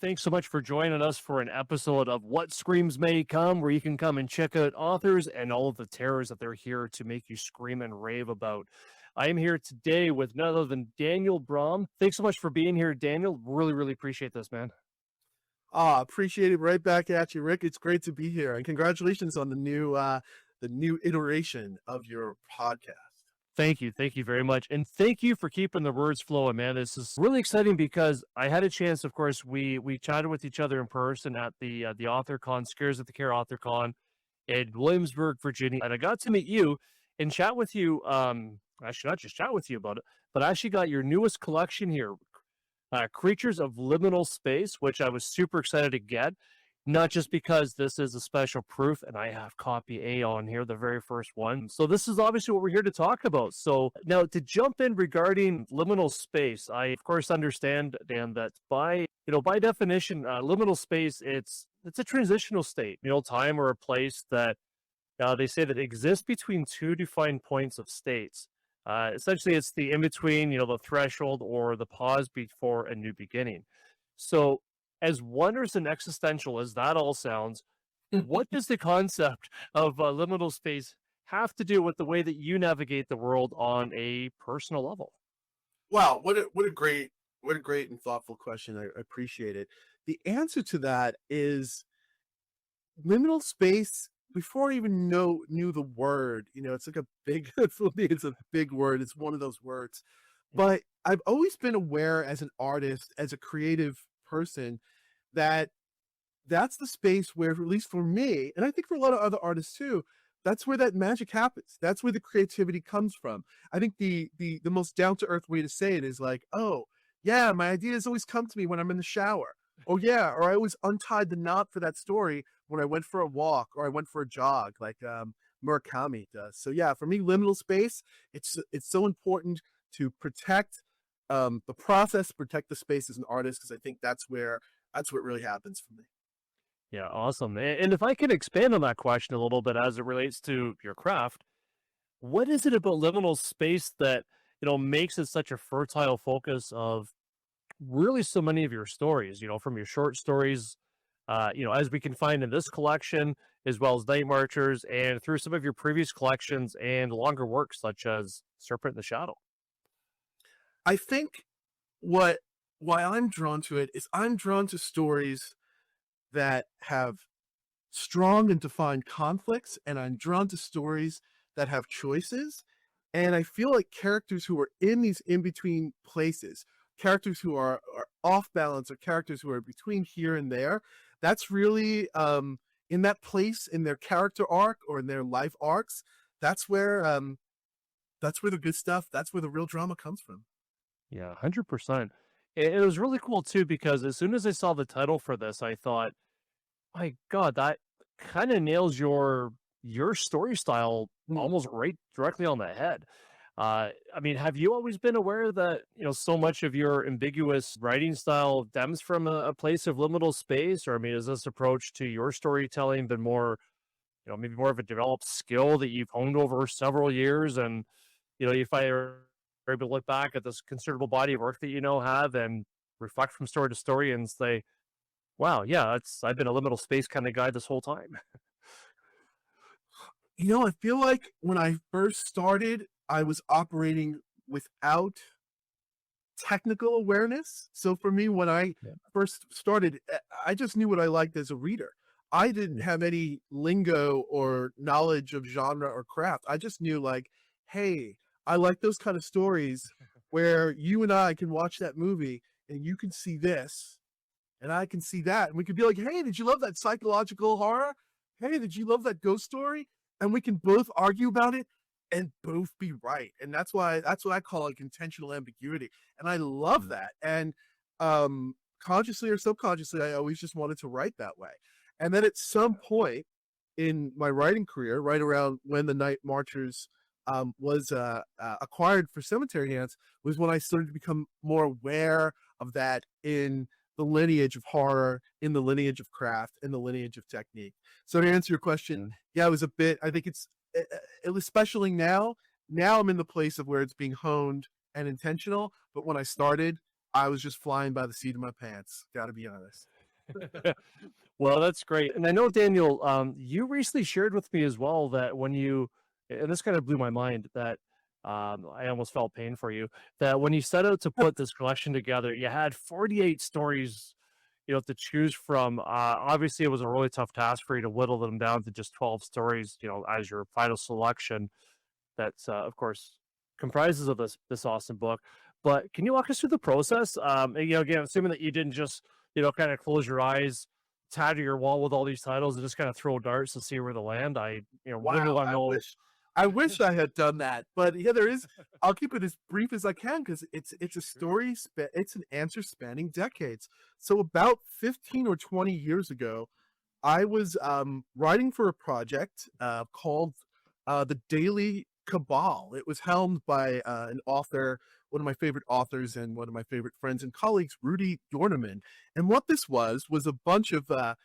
Thanks so much for joining us for an episode of What Screams May Come, where you can come and check out authors and all of the terrors that they're here to make you scream and rave about. I am here today with none other than Daniel Braum. Thanks so much for being here, Daniel. Really, really appreciate this, man. Appreciate it. Right back at you, Rick. It's great to be here, and congratulations on the new iteration of your podcast. Thank you. Thank you very much. And thank you for keeping the words flowing, man. This is really exciting because I had a chance, of course, we chatted with each other in person at the Author Con, Scares at the Care Author Con in Williamsburg, Virginia. And I got to meet you and chat with you. Actually, not just chat with you about it, but I actually got your newest collection here, Creatures of Liminal Space, which I was super excited to get. Not just because this is a special proof and I have copy A on here, the very first one. So this is obviously what we're here to talk about. So now to jump in regarding liminal space, I of course understand, Dan, that by definition, liminal space, it's a transitional state, time or a place that they say that exists between two defined points of states. Essentially, it's the in-between, the threshold or the pause before a new beginning. So as wondrous and existential as that all sounds, what does the concept of liminal space have to do with the way that you navigate the world on a personal level? Wow, what a great and thoughtful question. I appreciate it. The answer to that is liminal space. Before I even knew the word, it's like a big for me. It's a big word. It's one of those words, but I've always been aware as an artist, as a creative person, that's the space where, at least for me, and I think for a lot of other artists too, that's where that magic happens. That's where the creativity comes from. I think the most down to earth way to say it is like, oh yeah, my ideas always come to me when I'm in the shower. Oh yeah, or I always untied the knot for that story when I went for a walk or I went for a jog, like Murakami does. So yeah, for me, liminal space, it's so important to protect the process, protect the space as an artist, because I think that's what really happens for me. Yeah, awesome. And if I can expand on that question a little bit as it relates to your craft, what is it about liminal space that makes it such a fertile focus of really so many of your stories? From your short stories, as we can find in this collection, as well as Night Marchers, and through some of your previous collections and longer works such as Serpent in the Shadow. I think why I'm drawn to it is I'm drawn to stories that have strong and defined conflicts, and I'm drawn to stories that have choices. And I feel like characters who are in these in-between places, characters who are off balance, or characters who are between here and there, that's really in that place in their character arc or in their life arcs. That's where the good stuff, that's where the real drama comes from. Yeah, 100%. It was really cool too, because as soon as I saw the title for this, I thought, my God, that kind of nails your story style almost right directly on the head. I mean, have you always been aware that, so much of your ambiguous writing style stems from a place of liminal space? Or, I mean, is this approach to your storytelling been more, maybe more of a developed skill that you've honed over several years? And, if I are able to look back at this considerable body of work that have and reflect from story to story and say, wow, yeah, I've been a liminal space kind of guy this whole time. I feel like when I first started, I was operating without technical awareness. So for me, when I first started, I just knew what I liked as a reader. I didn't have any lingo or knowledge of genre or craft. I just knew, like, hey, I like those kind of stories where you and I can watch that movie and you can see this and I can see that. And we could be like, hey, did you love that psychological horror? Hey, did you love that ghost story? And we can both argue about it and both be right. And that's what I call like intentional ambiguity. And I love that. And consciously or subconsciously, I always just wanted to write that way. And then at some point in my writing career, right around when the Night Marchers was acquired for Cemetery Hands, was when I started to become more aware of that in the lineage of horror, in the lineage of craft, in the lineage of technique. So to answer your question, yeah, it was a bit, I think it's, especially now I'm in the place of where it's being honed and intentional. But when I started, I was just flying by the seat of my pants. Got to be honest. Well, that's great. And I know, Daniel, you recently shared with me as well that when you, and this kind of blew my mind, that I almost felt pain for you, that when you set out to put this collection together, you had 48 stories, to choose from. Obviously, it was a really tough task for you to whittle them down to just 12 stories, as your final selection. That's, of course, comprises of this awesome book. But can you walk us through the process? And, again, assuming that you didn't just, kind of close your eyes, tattoo your wall with all these titles, and just kind of throw darts to see where they land. I, really Wow, want to I know. wish. I wish I had done that, but yeah, there is. I'll keep it as brief as I can because it's a story. It's an answer spanning decades. So about 15 or 20 years ago, I was writing for a project called the Daily Cabal. It was helmed by an author, one of my favorite authors, and one of my favorite friends and colleagues, Rudy Dorneman. And what this was a bunch of a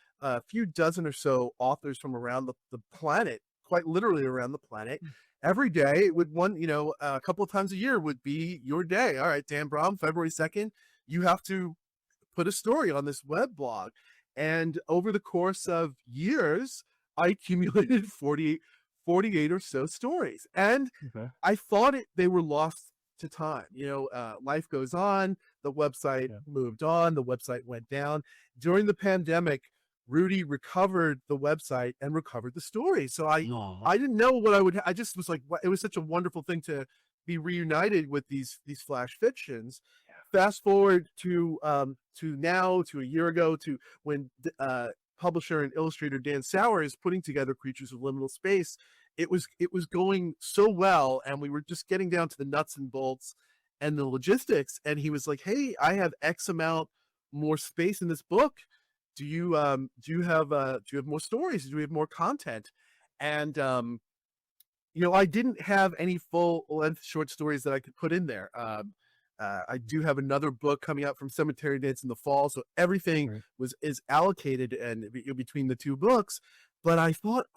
few dozen or so authors from around the planet, quite literally around the planet. Every day, it would a couple of times a year would be your day. All right, Dan Braum, February 2nd, you have to put a story on this web blog. And over the course of years, I accumulated 48 or so stories. And Okay. I thought they were lost to time. Life goes on. The website Yeah. moved on. The website went down. During the pandemic, Rudy recovered the website and recovered the story. So Aw. I didn't know what I would. I just was like, it was such a wonderful thing to be reunited with these flash fictions. Fast forward to now, to a year ago, to when publisher and illustrator Dan Sauer is putting together Creatures of Liminal Space. It was going so well, and we were just getting down to the nuts and bolts and the logistics. And he was like, "Hey, I have X amount more space in this book. Do you have more stories? Do we have more content?" And I didn't have any full length short stories that I could put in there. I do have another book coming out from Cemetery Dance in the fall, so everything Right. is allocated and between the two books. But I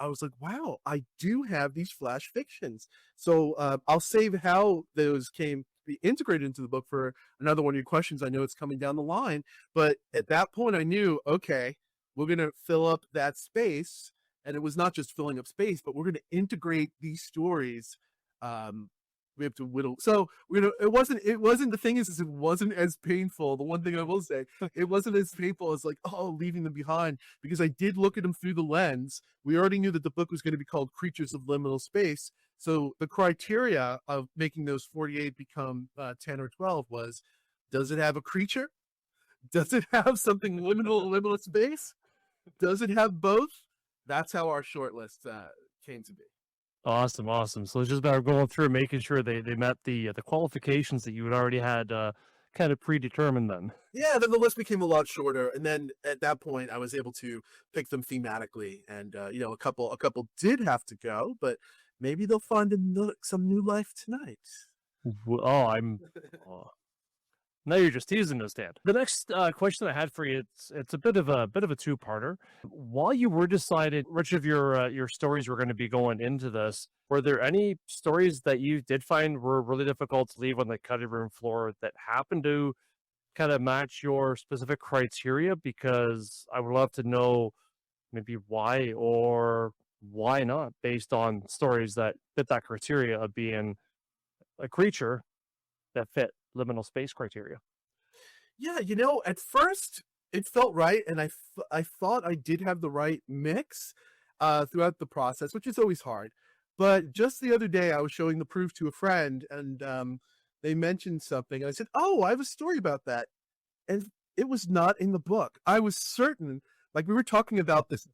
was like, wow, I do have these flash fictions. So I'll save how those came to be integrated into the book for another one of your questions. I know it's coming down the line, but at that point, I knew, okay, we're gonna fill up that space, and it was not just filling up space, but we're gonna integrate these stories. We have to whittle. So it wasn't the thing is it wasn't as painful. The one thing I will say, it wasn't as painful as like, oh, leaving them behind, because I did look at them through the lens. We already knew that the book was going to be called Creatures of Liminal Space. So the criteria of making those 48 become 10 or 12 was, does it have a creature? Does it have something liminal space? Does it have both? That's how our short list came to be. Awesome, awesome. So it's just about going through making sure they met the qualifications that you had already had kind of predetermined then. Yeah, then the list became a lot shorter, and then at that point, I was able to pick them thematically, and a couple did have to go, but maybe they'll find some new life tonight. Oh, I'm. Oh, now you're just teasing us, Dan. The next question I had for you, it's a bit of a two-parter. While you were decided which of your stories were going to be going into this, were there any stories that you did find were really difficult to leave on the cutting room floor that happened to kind of match your specific criteria? Because I would love to know maybe why or why not, based on stories that fit that criteria of being a creature that fit liminal space criteria. Yeah, at first it felt right, and I thought I did have the right mix throughout the process, which is always hard. But just the other day, I was showing the proof to a friend, and they mentioned something. And I said, "Oh, I have a story about that," and it was not in the book. I was certain, like we were talking about this.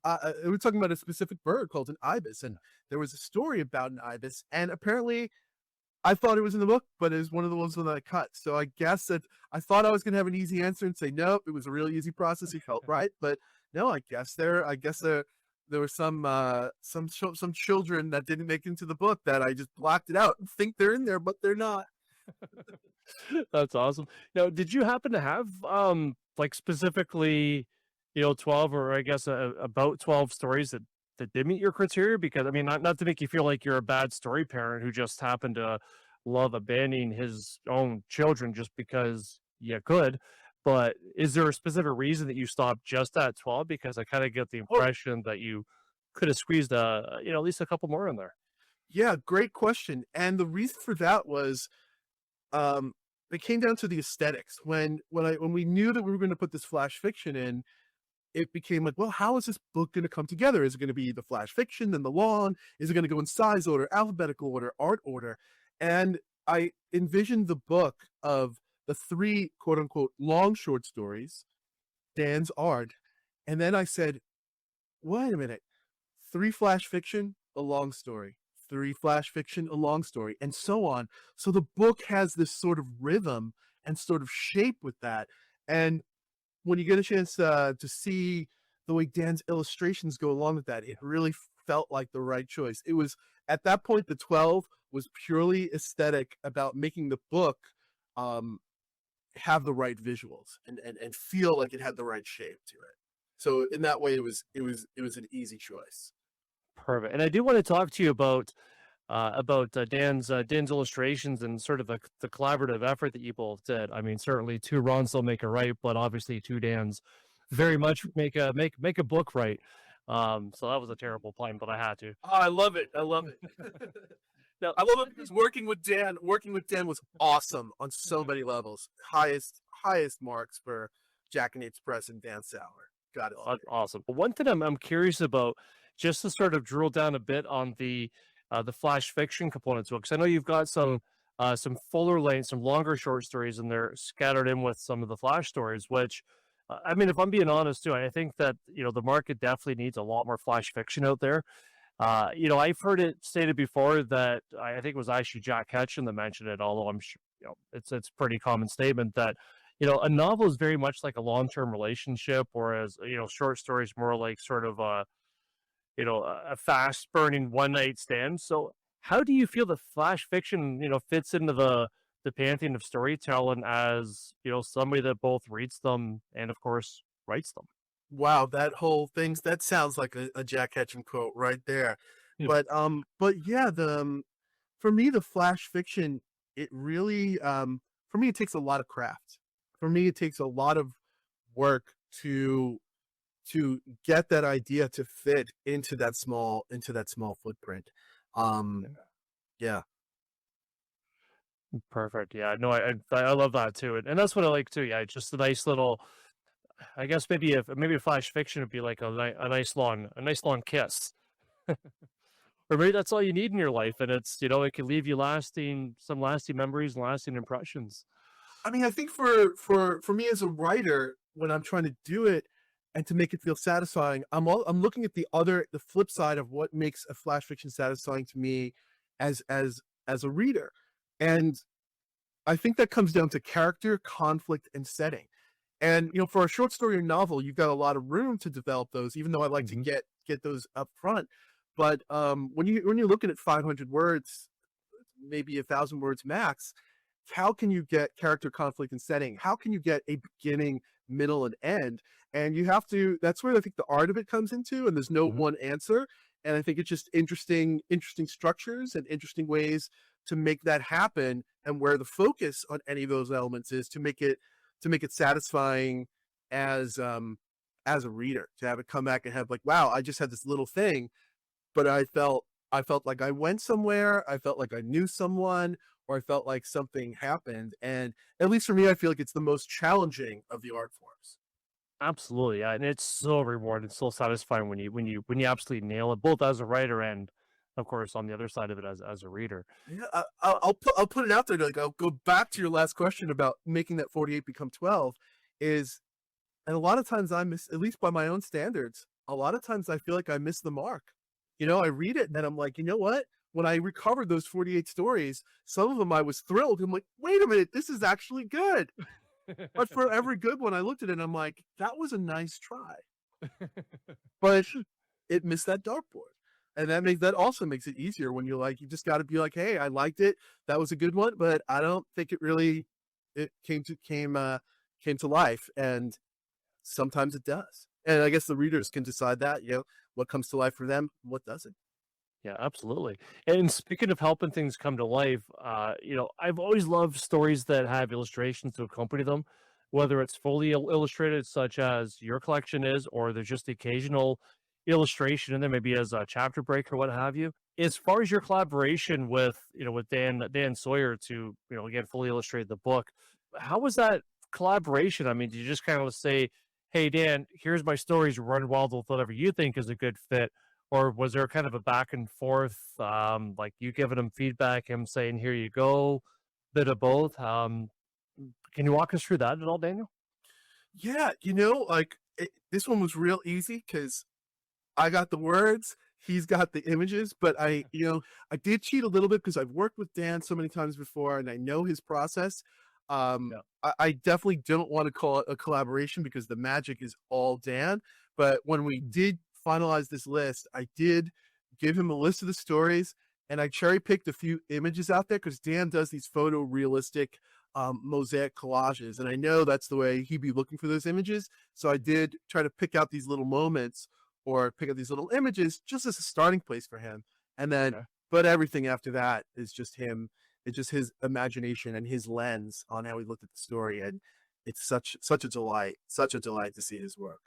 We were talking about a specific bird called an ibis, and there was a story about an ibis, and apparently I thought it was in the book, but it was one of the ones that I cut. So I guess that I thought I was going to have an easy answer and say nope. It was a really easy process. It felt right, but no. I guess there were some children that didn't make it into the book that I just blocked it out and think they're in there, but they're not. That's awesome. Now, did you happen to have like specifically, 12 or I guess about 12 stories that did meet your criteria? Because I mean, not to make you feel like you're a bad story parent who just happened to love abandoning his own children just because you could, But is there a specific reason that you stopped just at 12? Because I kind of get the Oh, impression that you could have squeezed at least a couple more in there. yeah, great question. And the reason for that was, um, it came down to the aesthetics. When we knew that we were going to put this flash fiction in, it became like, well, how is this book going to come together? Is it going to be the flash fiction, then the long? Is it going to go in size order, alphabetical order, art order? And I envisioned the book of the three quote unquote long short stories, Dan's art. And then I said, wait a minute, three flash fiction, a long story, three flash fiction, a long story, and so on. So the book has this sort of rhythm and sort of shape with that. And when you get a chance to see the way Dan's illustrations go along with that, it really felt like the right choice. It was at that point, the 12 was purely aesthetic about making the book um, have the right visuals and feel like it had the right shape to it. So in that way, it was an easy choice. Perfect. And I do want to talk to you about Dan's illustrations and sort of the collaborative effort that you both did. I mean, certainly two Rons don't make a right, but obviously two Dans very much make a book right. So that was a terrible pun, but I had to. Oh, I love it. I love it. Now, I love it because working with Dan was awesome on so many levels. Highest marks for Jackalope Press and Dan Sauer. Got it. awesome. But one thing I'm curious about, just to sort of drill down a bit on the flash fiction component to it, because I know you've got some fuller length, some longer short stories in there scattered in with some of the flash stories. Which, I mean, if I'm being honest too, I think that the market definitely needs a lot more flash fiction out there. I've heard it stated before that I think it was actually Jack Ketchum that mentioned it, although I'm sure it's a pretty common statement that a novel is very much like a long-term relationship, whereas short stories more like sort of a fast burning one night stand. So how do you feel that flash fiction fits into the pantheon of storytelling as somebody that both reads them and of course writes them? Wow, that whole thing, that sounds like a Jack Ketchum quote right there. Yeah. But yeah, for me, the flash fiction, it really, for me, it takes a lot of craft. For me, it takes a lot of work to get that idea to fit into that small footprint. Um, yeah. Perfect. Yeah, no, I love that too, and that's what I like too. Yeah, just a nice little. I guess maybe a flash fiction would be like a nice long kiss, or maybe that's all you need in your life, and it can leave you some lasting memories and lasting impressions. I mean, I think for me as a writer, when I'm trying to do it and to make it feel satisfying, I'm looking at the flip side of what makes a flash fiction satisfying to me as a reader. And I think that comes down to character, conflict, and setting. And for a short story or novel, you've got a lot of room to develop those, even though I like to Hmm. get those up front. But when you're looking at 500 words, maybe 1,000 words max, how can you get character, conflict, and setting? How can you get a beginning, middle, and end? And you have to. That's where I think the art of it comes into. And there's no Hmm. one answer. And I think it's just interesting structures and interesting ways to make that happen. And where the focus on any of those elements is to make it satisfying as as a reader, to have it come back and have like, wow, I just had this little thing, but I felt like I went somewhere, I felt like I knew someone, or I felt like something happened. And at least for me, I feel like it's the most challenging of the art forms. Absolutely, yeah, and it's so rewarding, so satisfying when you absolutely nail it, both as a writer and, of course, on the other side of it as a reader. Yeah, I'll put it out there. Like, I'll go back to your last question about making that 48 become 12. Is And a lot of times I miss, at least by my own standards, a lot of times I feel like I miss the mark. I read it and then I'm like, you know what? When I recovered those 48 stories, some of them I was thrilled. I'm like, wait a minute, this is actually good. But for every good one, I looked at it and I'm like, that was a nice try. But it missed that dartboard. And that also makes it easier when you just got to be like, hey, I liked it. That was a good one, but I don't think it came to life. And sometimes it does. And I guess the readers can decide that, what comes to life for them, what doesn't. Yeah, absolutely. And speaking of helping things come to life, I've always loved stories that have illustrations to accompany them. whether it's fully illustrated, such as your collection is, or there's just the occasional illustration in there, maybe as a chapter break or what have you. As far as your collaboration with, with Dan Sawyer to, again, fully illustrate the book, how was that collaboration? I mean, did you just kind of say, "Hey, Dan, here's my stories. Run wild with whatever you think is a good fit," or was there kind of a back and forth, like you giving him feedback, him saying, "Here you go," bit of both? Can you walk us through that at all, Daniel? Yeah, like this one was real easy because I got the words, he's got the images, but I did cheat a little bit because I've worked with Dan so many times before and I know his process. Yeah. I definitely don't want to call it a collaboration because the magic is all Dan. But when we did finalize this list, I did give him a list of the stories and I cherry picked a few images out there because Dan does these photorealistic mosaic collages. And I know that's the way he'd be looking for those images. So I did try to pick out these little moments or pick up these little images just as a starting place for him. And then, Okay. but everything after that is just him. It's just his imagination and his lens on how he looked at the story. And it's such a delight to see his work.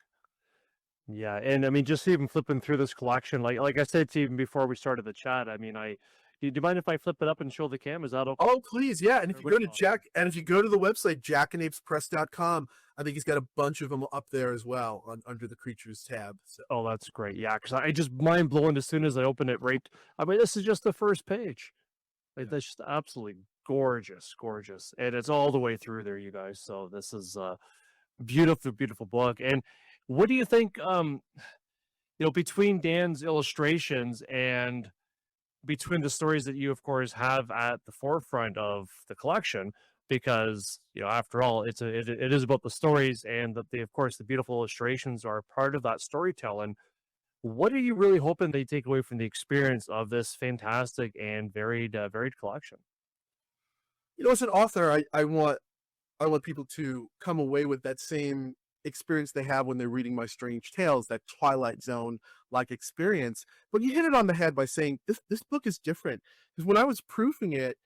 Yeah, and I mean, just even flipping through this collection, like I said to you even before we started the chat, I mean, do you mind if I flip it up and show the cam? Is that okay? Oh, please. Yeah. And if you Which go to one? if you go to the website, jackanapespress.com, I think he's got a bunch of them up there as well under the creatures tab. So Oh, that's great. Yeah, because I just mind blowing as soon as I open it. Right, I mean, this is just the first page. Like, yeah. that's just absolutely gorgeous, gorgeous, and it's all the way through there, you guys. So this is a beautiful, beautiful book. And what do you think? Between Dan's illustrations and between the stories that you, of course, have at the forefront of the collection, because after all, it is about the stories, and that of course, the beautiful illustrations are part of that storytelling. What are you really hoping they take away from the experience of this fantastic and varied collection? As an author, I want people to come away with that same experience they have when they're reading my strange tales, that Twilight Zone like experience. But you hit it on the head by saying this book is different, because when I was proofing it,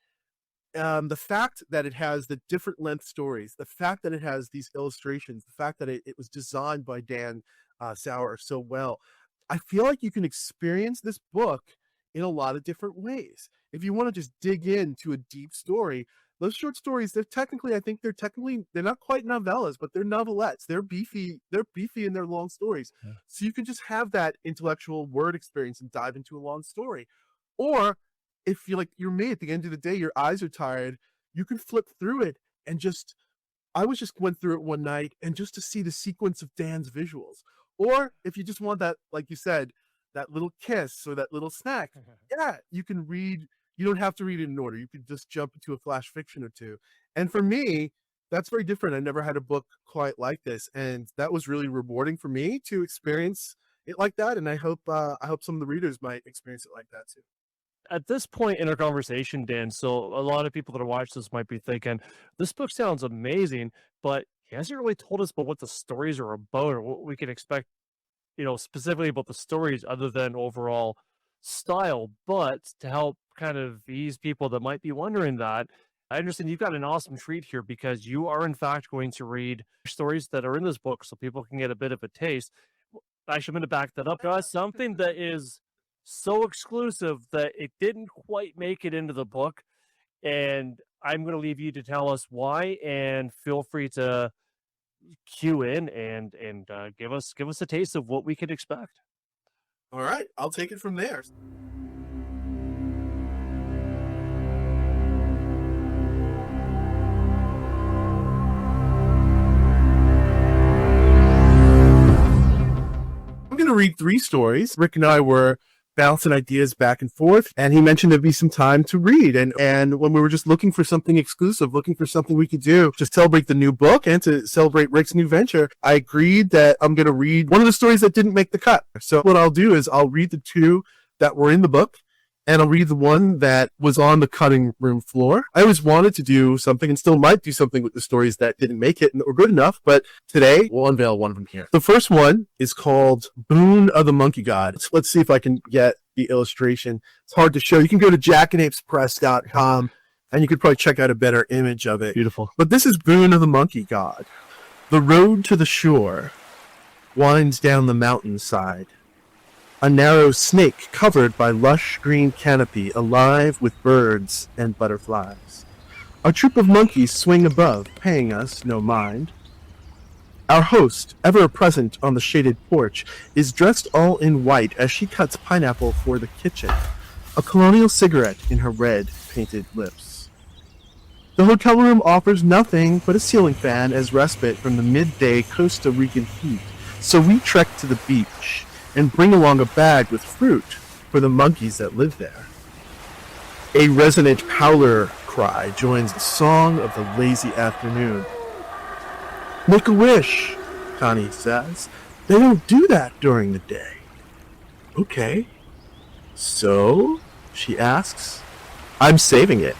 the fact that it has the different length stories, the fact that it has these illustrations, the fact that it was designed by Dan Sauer so well, I feel like you can experience this book in a lot of different ways. If you want to just dig into a deep story, those short stories, they're not quite novellas, but they're novelettes. They're beefy in their long stories. Yeah. So you can just have that intellectual word experience and dive into a long story. Or if you're me at the end of the day, your eyes are tired, you can flip through it and just went through it one night and just to see the sequence of Dan's visuals. Or if you just want that, like you said, that little kiss or that little snack, yeah, you can read. You don't have to read it in order. You can just jump into a flash fiction or two. And for me, that's very different. I never had a book quite like this, and that was really rewarding for me to experience it like that. And I hope some of the readers might experience it like that too. At this point in our conversation, Dan, so a lot of people that are watching this might be thinking, this book sounds amazing, but he hasn't really told us about what the stories are about or what we can expect, specifically about the stories other than overall style. But to help kind of ease people that might be wondering that, I understand you've got an awesome treat here because you are, in fact, going to read stories that are in this book so people can get a bit of a taste. Actually, I'm going to back that up. Guys, something that is so exclusive that it didn't quite make it into the book. And I'm going to leave you to tell us why, and feel free to cue in and give us a taste of what we could expect. All right, I'll take it from there. I'm going to read 3 stories. Rick and I were bouncing ideas back and forth, and he mentioned there'd be some time to read. And when we were just looking for something exclusive, looking for something we could do to celebrate the new book and to celebrate Rick's new venture, I agreed that I'm going to read one of the stories that didn't make the cut. So what I'll do is I'll read the 2 that were in the book, and I'll read the one that was on the cutting room floor. I always wanted to do something and still might do something with the stories that didn't make it and that were good enough, but today we'll unveil one of them here. The first one is called Boon of the Monkey God. Let's see if I can get the illustration. It's hard to show. You can go to jackanapespress.com and you could probably check out a better image of it. Beautiful. But this is Boon of the Monkey God. The road to the shore winds down the mountainside. A narrow snake covered by lush green canopy alive with birds and butterflies. A troop of monkeys swing above, paying us no mind. Our host, ever present on the shaded porch, is dressed all in white as she cuts pineapple for the kitchen, a colonial cigarette in her red, painted lips. The hotel room offers nothing but a ceiling fan as respite from the midday Costa Rican heat, so we trek to the beach and bring along a bag with fruit for the monkeys that live there. A resonant howler cry joins the song of the lazy afternoon. Make a wish, Connie says. They don't do that during the day. Okay. So? She asks. I'm saving it.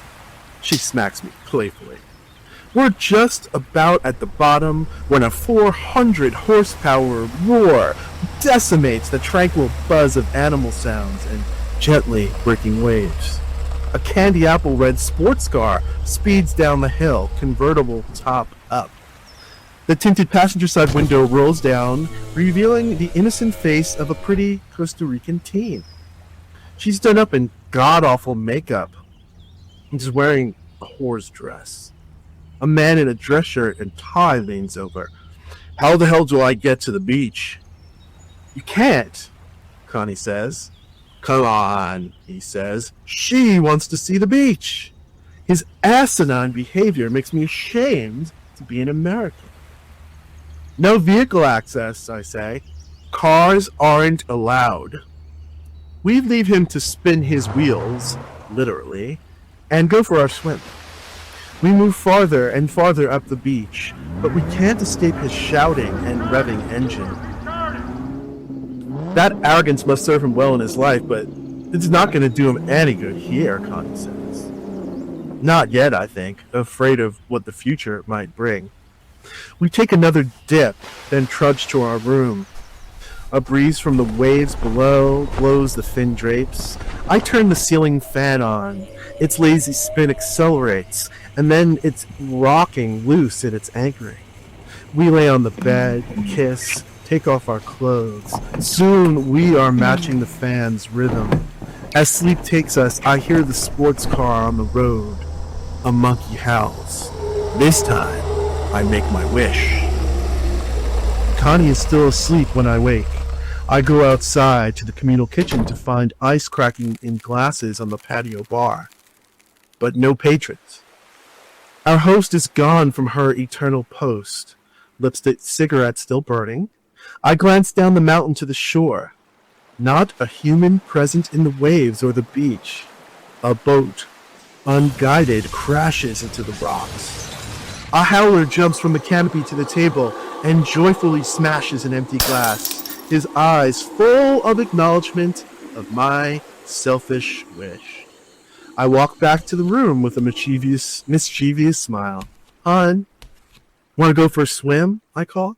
She smacks me playfully. We're just about at the bottom when a 400 horsepower roar decimates the tranquil buzz of animal sounds and gently breaking waves. A candy apple red sports car speeds down the hill, convertible top up. The tinted passenger side window rolls down, revealing the innocent face of a pretty Costa Rican teen. She's done up in god-awful makeup and is wearing a whore's dress. A man in a dress shirt and tie leans over. How the hell do I get to the beach? You can't, Connie says. Come on, he says. She wants to see the beach. His asinine behavior makes me ashamed to be an American. No vehicle access, I say. Cars aren't allowed. We leave him to spin his wheels, literally, and go for our swim. We move farther and farther up the beach, but we can't escape his shouting and revving engine. That arrogance must serve him well in his life, but it's not going to do him any good here, Connie says. Not yet, I think, afraid of what the future might bring. We take another dip, then trudge to our room. A breeze from the waves below blows the thin drapes. I turn the ceiling fan on. Its lazy spin accelerates, and then it's rocking loose in its anchoring. We lay on the bed, kiss, take off our clothes. Soon we are matching the fan's rhythm. As sleep takes us, I hear the sports car on the road. A monkey howls. This time, I make my wish. Connie is still asleep when I wake. I go outside to the communal kitchen to find ice cracking in glasses on the patio bar. But no patrons. Our host is gone from her eternal post. Lipstick cigarette still burning. I glance down the mountain to the shore. Not a human present in the waves or the beach. A boat, unguided, crashes into the rocks. A howler jumps from the canopy to the table and joyfully smashes an empty glass, his eyes full of acknowledgement of my selfish wish. I walk back to the room with a mischievous smile. Hon, want to go for a swim? I call.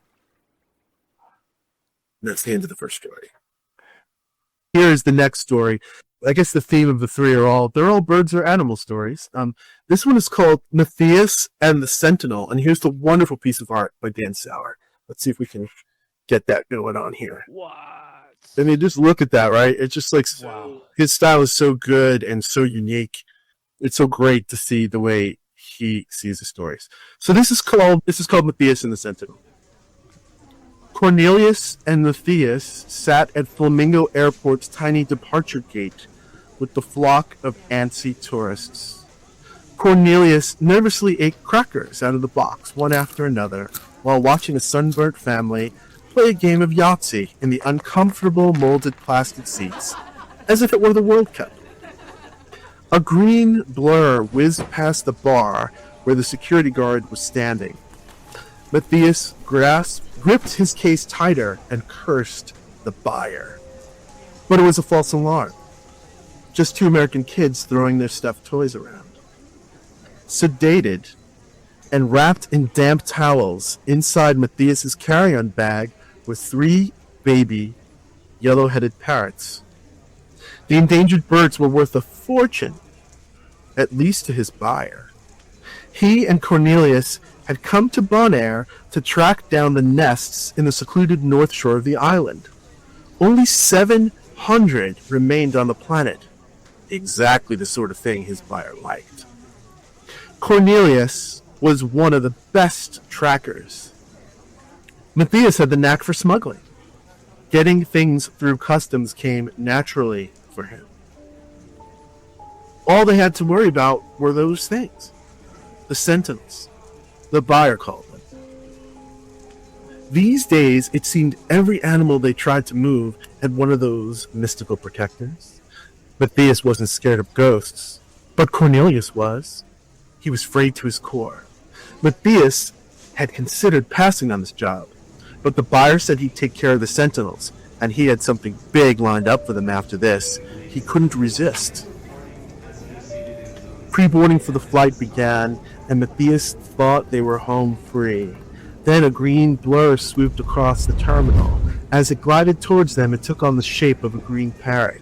That's the end of the first story. Here is the next story. I guess the theme of the three they're all birds or animal stories. This one is called Matthias and the Sentinel, and here's the wonderful piece of art by Dan Sauer. Let's see if we can get that going on here. What? I mean, just look at that, right? It's just like, Wow. His style is so good and so unique. It's so great to see the way he sees the stories. So this is called Matthias and the Sentinel. Cornelius and Matthias sat at Flamingo Airport's tiny departure gate with the flock of antsy tourists. Cornelius nervously ate crackers out of the box, one after another, while watching a sunburnt family play a game of Yahtzee in the uncomfortable molded plastic seats, as if it were the World Cup. A green blur whizzed past the bar where the security guard was standing. Matthias gripped his case tighter and cursed the buyer. But it was a false alarm. Just two American kids throwing their stuffed toys around. Sedated and wrapped in damp towels inside Matthias's carry-on bag were three baby yellow-headed parrots. The endangered birds were worth a fortune, at least to his buyer. He and Cornelius had come to Bonaire to track down the nests in the secluded north shore of the island. Only 700 remained on the planet. Exactly the sort of thing his buyer liked. Cornelius was one of the best trackers. Matthias had the knack for smuggling. Getting things through customs came naturally for him. All they had to worry about were those things. The sentinels. The buyer called them. These days, it seemed every animal they tried to move had one of those mystical protectors. Matthias wasn't scared of ghosts, but Cornelius was. He was afraid to his core. Matthias had considered passing on this job, but the buyer said he'd take care of the sentinels, and he had something big lined up for them after this. He couldn't resist. Pre-boarding for the flight began, and Matthias thought they were home free. Then a green blur swooped across the terminal. As it glided towards them, it took on the shape of a green parrot.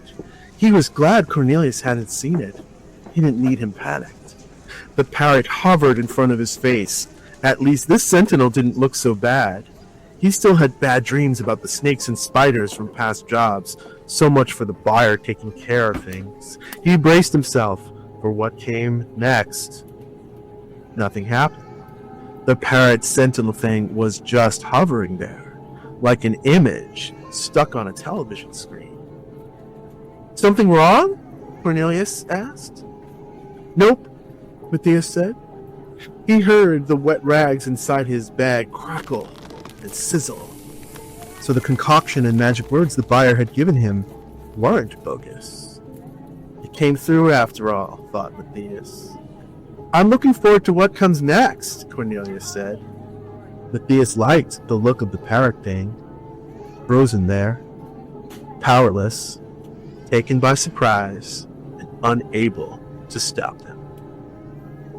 He was glad Cornelius hadn't seen it. He didn't need him panicked. The parrot hovered in front of his face. At least this sentinel didn't look so bad. He still had bad dreams about the snakes and spiders from past jobs. So much for the buyer taking care of things. He braced himself for what came next. Nothing happened. The parrot sentinel thing was just hovering there, like an image stuck on a television screen. Something wrong? Cornelius asked. Nope, Matthias said. He heard the wet rags inside his bag crackle and sizzle. So the concoction and magic words the buyer had given him weren't bogus. It came through after all, thought Matthias. I'm looking forward to what comes next, Cornelius said. Matthias liked the look of the parrot thing, frozen there, powerless, taken by surprise, and unable to stop them.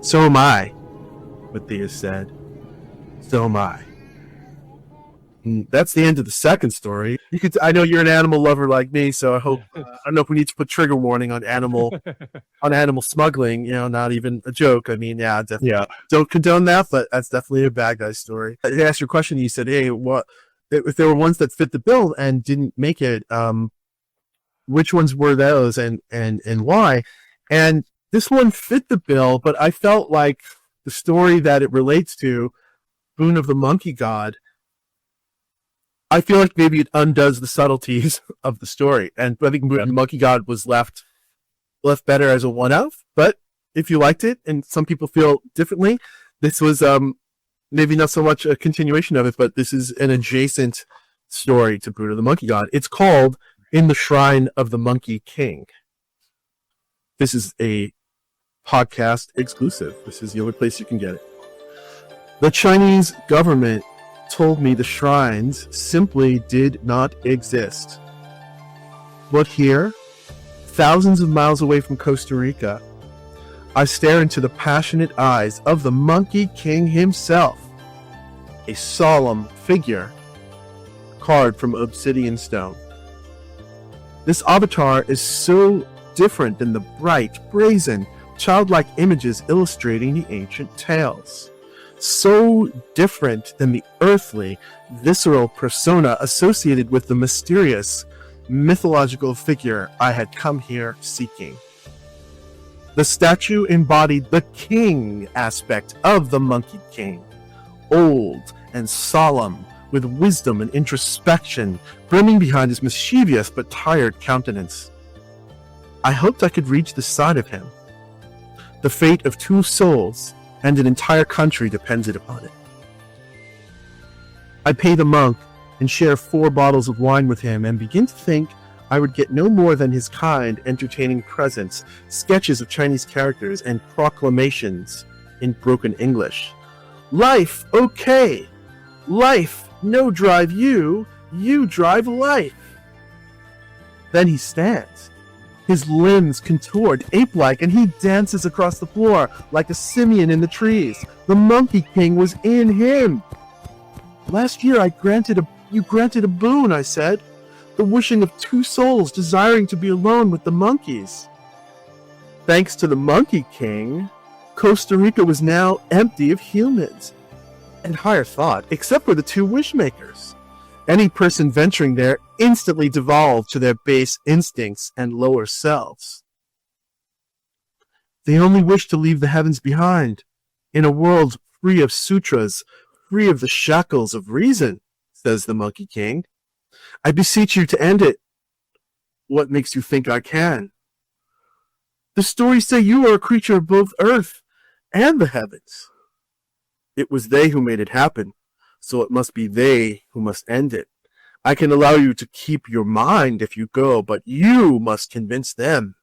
So am I, Matthias said. So am I. That's the end of the second story. I know you're an animal lover like me, so I hope I don't know if we need to put trigger warning on animal smuggling. Not even a joke. I mean, yeah, definitely. Yeah. Don't condone that, but that's definitely a bad guy story. I asked your question. You said, "Hey, what if there were ones that fit the bill and didn't make it? Which ones were those, and why?" And this one fit the bill, but I felt like the story that it relates to, Boon of the Monkey God, I feel like maybe it undoes the subtleties of the story. And I think the Monkey God was left better as a one-off. But if you liked it, and some people feel differently, this was maybe not so much a continuation of it, but this is an adjacent story to Brood of the Monkey God. It's called In the Shrine of the Monkey King. This is a podcast exclusive. This is the only place you can get it. The Chinese government told me the shrines simply did not exist. But here, thousands of miles away from Costa Rica, I stare into the passionate eyes of the Monkey King himself, a solemn figure carved from obsidian stone. This avatar is so different than the bright, brazen, childlike images illustrating the ancient tales. So different than the earthly, visceral persona associated with the mysterious, mythological figure I had come here seeking. The statue embodied the king aspect of the Monkey King, old and solemn, with wisdom and introspection brimming behind his mischievous but tired countenance. I hoped I could reach the side of him. The fate of 2 souls and an entire country depended upon it. I pay the monk and share 4 bottles of wine with him and begin to think I would get no more than his kind, entertaining presence, sketches of Chinese characters, and proclamations in broken English. Life, okay. Life, no drive you, you drive life. Then he stands. His limbs contoured ape-like, and he dances across the floor like a simian in the trees. The Monkey King was in him. Last year you granted a boon, I said. The wishing of 2 souls desiring to be alone with the monkeys. Thanks to the Monkey King, Costa Rica was now empty of humans. and higher thought, except for the two wishmakers. Any person venturing there instantly devolved to their base instincts and lower selves. They only wish to leave the heavens behind, in a world free of sutras, free of the shackles of reason, says the Monkey King. I beseech you to end it. What makes you think I can? The stories say you are a creature of both earth and the heavens. It was they who made it happen, so it must be they who must end it. I can allow you to keep your mind if you go, but you must convince them.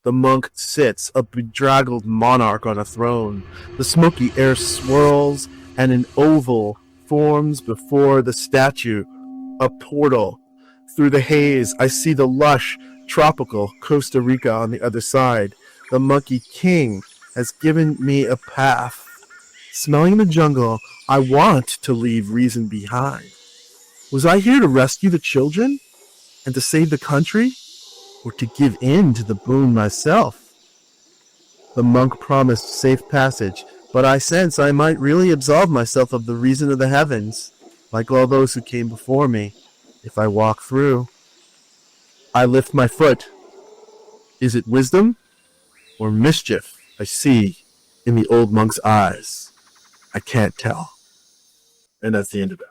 The monk sits, a bedraggled monarch on a throne. The smoky air swirls, and an oval forms before the statue, a portal. Through the haze, I see the lush, tropical Costa Rica on the other side. The Monkey King has given me a path. Smelling the jungle, I want to leave reason behind. Was I here to rescue the children? And to save the country? Or to give in to the boon myself? The monk promised safe passage, but I sense I might really absolve myself of the reason of the heavens, like all those who came before me, if I walk through. I lift my foot. Is it wisdom or mischief I see in the old monk's eyes? I can't tell. And that's the end of it.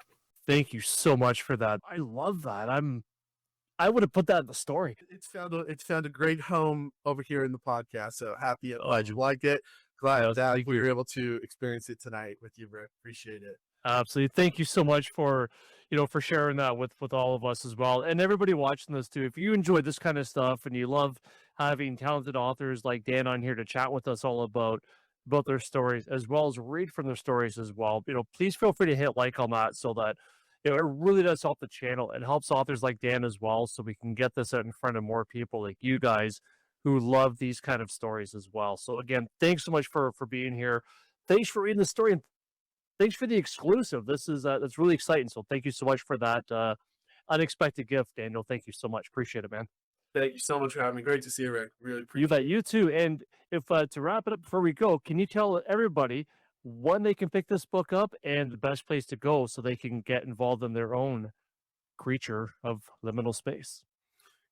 Thank you so much for that. I love that. I would have put that in the story. It's found a great home over here in the podcast. So happy you Legend. like it. Glad that thank we you. were able to experience it tonight with you, Rick. Appreciate it. Absolutely. Thank you so much for, for sharing that with all of us as well. And everybody watching this too. If you enjoy this kind of stuff and you love having talented authors like Dan on here to chat with us all about their stories, as well as read from their stories as well, please feel free to hit like on that so that it really does help the channel. It helps authors like Dan as well, so we can get this out in front of more people like you guys who love these kind of stories as well. So again, thanks so much for being here. Thanks for reading the story, and thanks for the exclusive. This is that's really exciting. So thank you so much for that unexpected gift, Daniel. Thank you so much. Appreciate it, man. Thank you so much for having me. Great to see you, Rick. Really appreciate You bet. You too. And if to wrap it up before we go, can you tell everybody when they can pick this book up and the best place to go so they can get involved in their own creature of liminal space?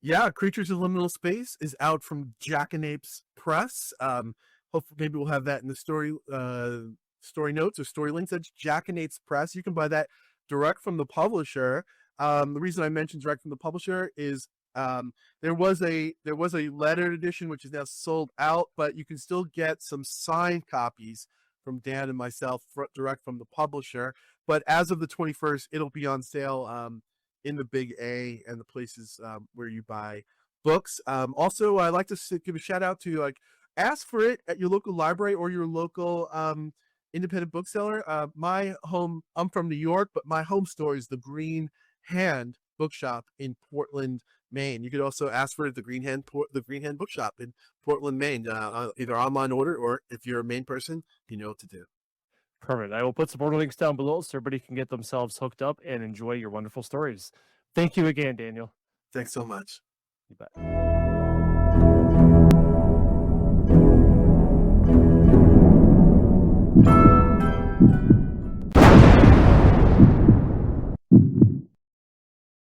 Yeah, Creatures of Liminal Space is out from Jackalope Press. Hopefully, maybe we'll have that in the story notes or story links. That's Jackalope Press. You can buy that direct from the publisher. The reason I mentioned direct from the publisher is there was a lettered edition which is now sold out, but you can still get some signed copies from Dan and myself direct from the publisher. But as of the 21st, it'll be on sale in the Big A and the places where you buy books. Also, I like to give a shout out to ask for it at your local library or your local independent bookseller. I'm from New York, but my home store is the Green Hand Bookshop in Portland, Maine. You could also ask for it at the Green Hand Bookshop in Portland, Maine. Either online order, or if you're a Maine person, you know what to do. Perfect. I will put some more links down below so everybody can get themselves hooked up and enjoy your wonderful stories. Thank you again, Daniel. Thanks so much. You bet.